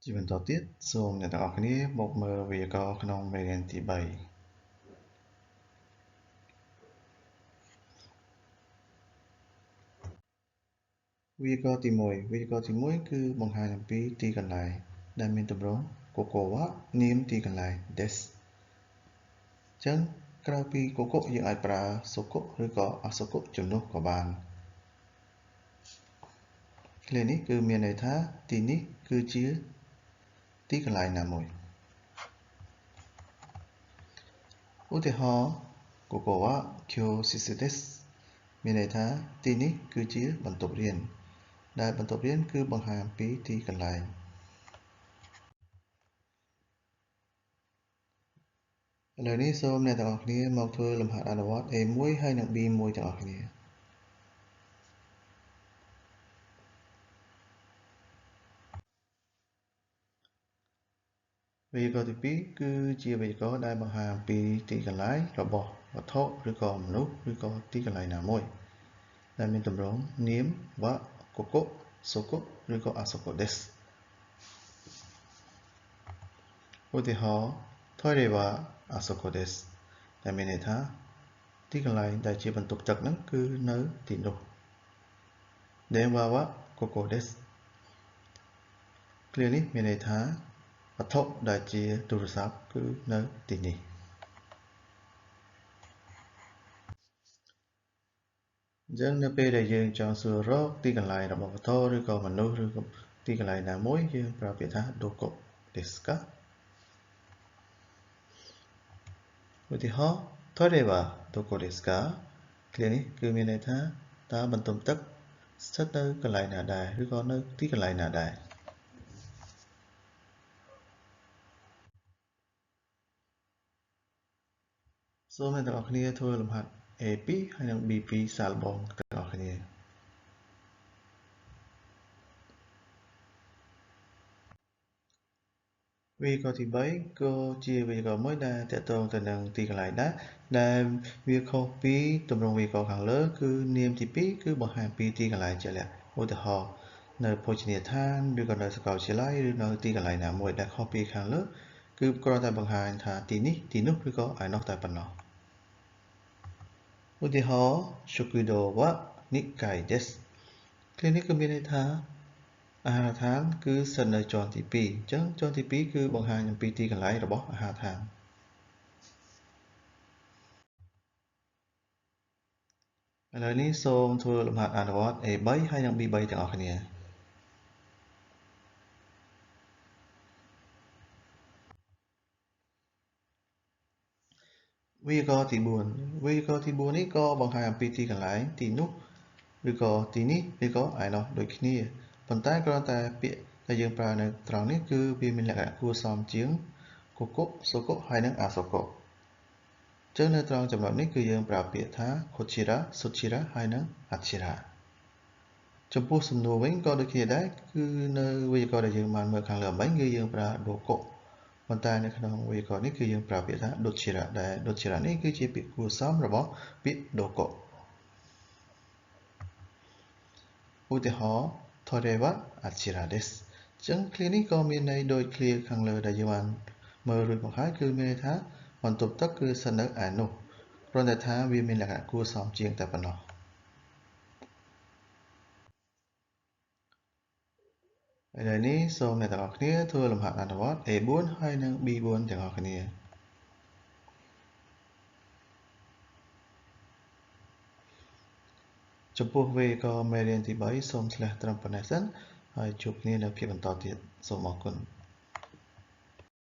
ជាបន្តទៀតសូមអ្នកទាំងអស់គ្នាមកមើលវេយ្យាករណ៍ក្នុងមេរៀនទី3វេយ្យាករណ៍ទី1វេយ្យាករណ៍ទី1គឺបង្ហាញអំពីទីកន្លែងដែលមានទម្រង់កូកូវ៉ានាមទីកន្លែង des អញ្ចឹងក្រៅពីកូកូយើងអាចប្រើសូកូឬក៏អាសូកូជំនួសក៏បានឃ្លានេះគឺមានន័យថាទីនេះគឺជាទីកន្លែងណាមួយឧទាហរណ៍ここは教室ですមានន័យថាទីនេះគឺជាបន្ទប់រៀនដែលបន្ទប់រៀនគឺបង្ហាញអំពីទីកន្លែងឥឡូវនេះសូមអ្នកទាំងអស់គ្នាមកធ្វើលំហាត់អនុវត្ត A1 ហើយនិង B1 ទាំងអស់គ្នាវេយ្យាករណ៍ទី2គឺជាវេយ្យាករណ៍ដែលបង្ហាញអំពីទីកន្លែងរបស់វត្ថុឬក៏មនុស្សឬក៏ទីកន្លែងណាមួយដែលមានទម្រង់នាមវ៉ាកូកូសូកូឬក៏អាសូកូ ですឧទាហរណ៍トイレはあそこですដែលមានន័យថាទីកន្លែងដែលជាបន្ទប់ទឹកហ្នឹងគឺនៅទីនោះ電話はここですឃ្លានេះមានន័យថាវត្ថុដែលជាទូរស័ព្ទគឺនៅទីនេះអញ្ចឹងនៅពេលដែលយើងចង់សួររកទីកន្លែងរបស់វត្ថុឬក៏មនុស្សឬក៏ទីកន្លែងណាមួយយើងប្រើពាក្យថាどこですかឧទាហរណ៍トイレはどこですかឃ្លានេះគឺមានន័យថាតើបន្ទប់ទឹកស្ថិតនៅកន្លែងណាដែរឬក៏នៅទីកន្លែងណាដែរសូមអ្នកទាំងអស់គ្នាធ្វើលំហាត់ A2 ហើយនិង B2 សាកល្បងទាំងអស់គ្នាវេយ្យាករណ៍ទី3ក៏ជាវេយ្យាករណ៍មួយដែលទាក់ទងទៅនឹងទីកន្លែងដែរដែលវាខុសពីទម្រង់វេយ្យាករណ៍ខាងលើគឺនាមទី2គឺបង្ហាញពីទីកន្លែងជាក់លាក់ឧទាហរណ៍នៅភោជនីយដ្ឋានឬក៏នៅសាកលវិទ្យាល័យឬនៅទីកន្លែងណាមួយដែលខុសពីខាងលើគឺគ្រាន់តែបង្ហាញថាទីនេះទីនោះឬក៏ឯណោះតែប៉ុណ្ណោះឧទាហរណ៍食堂は2階ですឃ្លានេះគឺមានន័យថាអាហារដ្ឋានគឺស្ថិតនៅជាន់ទី2អញ្ចឹងជាន់ទី2គឺបង្ហាញអំពីទីកន្លែងរបស់អាហារដ្ឋានឥឡូវនេះសូមធ្វើលំហាត់អនុវត្ត A3 ហើយនិង B3 ទាំងអស់គ្នាវេយ្យាករណ៍ទី4វេយ្យាករណ៍ទី4នេះក៏បង្ហាញអំពីទីកន្លែងទីនោះឬក៏ទីនេះឬក៏ឯណោះដូចគ្នាប៉ុន្តែគ្រាន់តែពាក្យដែលយើងប្រើនៅត្រង់នេះគឺវាមានលក្ខណៈគួរសមជាងកូកូសូកូហើយនិងអាសូកូអញ្ចឹងនៅត្រង់ចំណុចនេះគឺយើងប្រើពាក្យថាこちらそちらហើយនិងあちらចំពោះសំណួរវិញក៏ដូចគ្នាដែរគឺនៅវេយ្យាករណ៍ដែលយើងបានមើលខាងលើមិញគឺយើងប្រើどこប៉ុន្តែនៅក្នុងវេយ្យាករណ៍នេះគឺយើងប្រើពាក្យថាどちらដែលどちらនេះគឺជាពាក្យគួរសមរបស់ពាក្យどこឧទាហរណ៍トイレはあちらですអញ្ចឹងឃ្លានេះក៏មានន័យដូចឃ្លាខាងលើដែលយើងបានមើលរួចមកហើយគឺមានន័យថាបន្ទប់ទឹកគឺស្ថិតនៅឯនោះគ្រាន់តែថាវាមានលក្ខណៈគួរសមជាងតែប៉ុណ្ណោះឥឡូវនេះសូមអ្នកទាំងអស់គ្នាធ្វើលំហាត់អនុវត្ត A4 ហើយនិង B4 ទាំងអស់គ្នាចំពោះវេយ្យាករណ៍មេរៀនទី3សូមឆ្លះត្រឹមប៉ុណ្ណេះសិនហើយជួបគ្នានៅភាគបន្តទៀតសូមអរគុណ